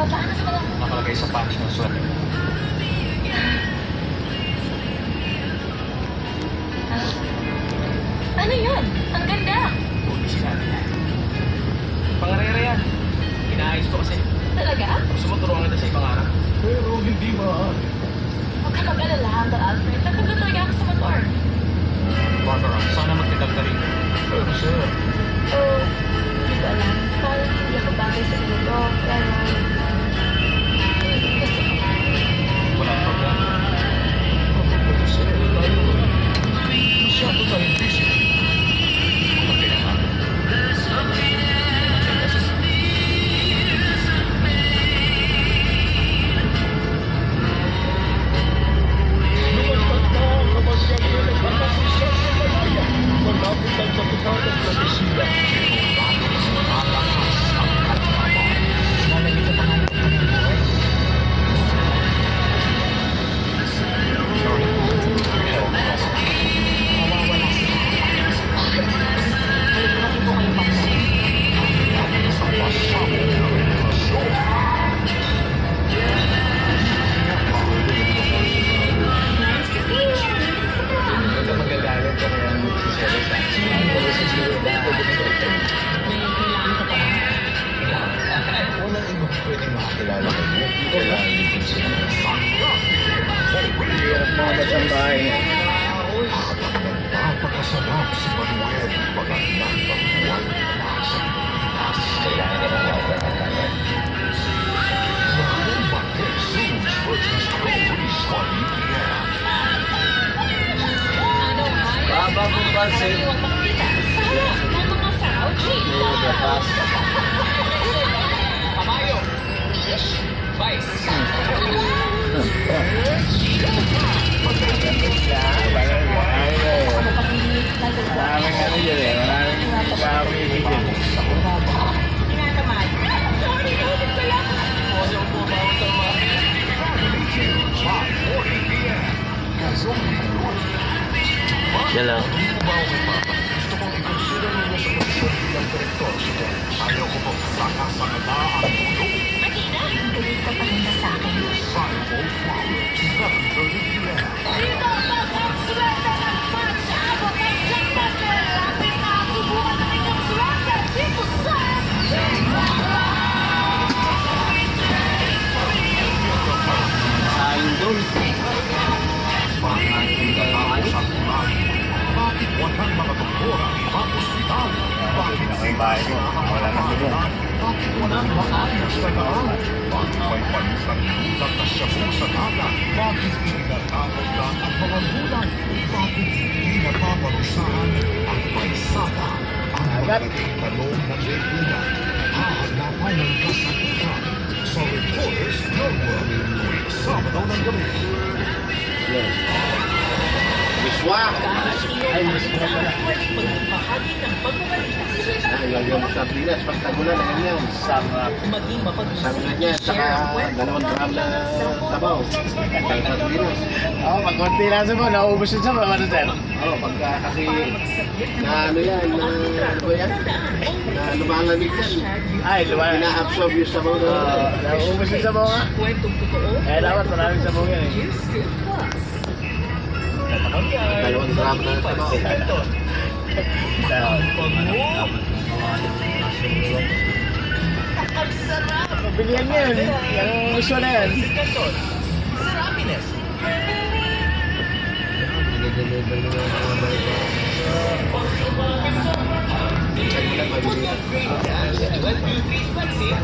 Nakalagay sa punch ng sweater. Ano yun? Ang ganda! Pulisin natin yan. Pangarera yan. Inaayos ko kasi. Talaga? Sumuturuan kita sa ibang araw. Pero hindi maaari. Huwag ka mag-alala, Uncle Alfred. Natuto talaga ako sa motor. Barbara, sana magtitag ka rin. Pero sir. Oh, hindi ko alam. Parang hindi ako bagay sa ganito. Pero... gusto ko. Wala pa ba? Pero sir, tayo. Masyado tayong busy. Okay na nga. Yan lang. Magina! Galit ka pa rin ba sa akin? Dito ang surrender ng punch! Abot ang September! Lapit na ang subukan ng inyong surrender! Dito sa... Sayang doon. Bakit walang mga doktora at ospital? Bakit May bahay ko. Wala na sila. Bakit walang maayos na daan? Bakit may panutang ulat na shabu sa dagat? Bakit tinatapos lang ang mga gulang? Bakit hindi napaparusahan ang paisada? Ang magiging tanong ng legunan, hahanapan ng kasagutan sa Reporters Network tuwing Sabado ng gabi. Miswa! Ay, miswa pala. Pagbahagi ng pagbabalita. Lagyan mo sa Pinas, pagtagulan na ganyan. Sarap. Maging mapag-usap. Sarap niya, saka dalawang gram na sabaw. Kaya sa Pinas. Oo, pag konti lang sabaw, nauubos yung sabaw, ano sir? Oo, pagka kasi na ano yan, na ano ba yan? Na lumalamig yan. Ay, lumalamig. Ina-absorb yung sabaw na. Nauubos yung sabaw nga. Kwentong totoo. Eh, dapat maraming sabaw yan eh. Here's to plus. Dalawang gram na sabaw. Ang sarap! Pabilihan yan. Yung gusto na yan. Sa happiness. Minsan mo lang mabilihan.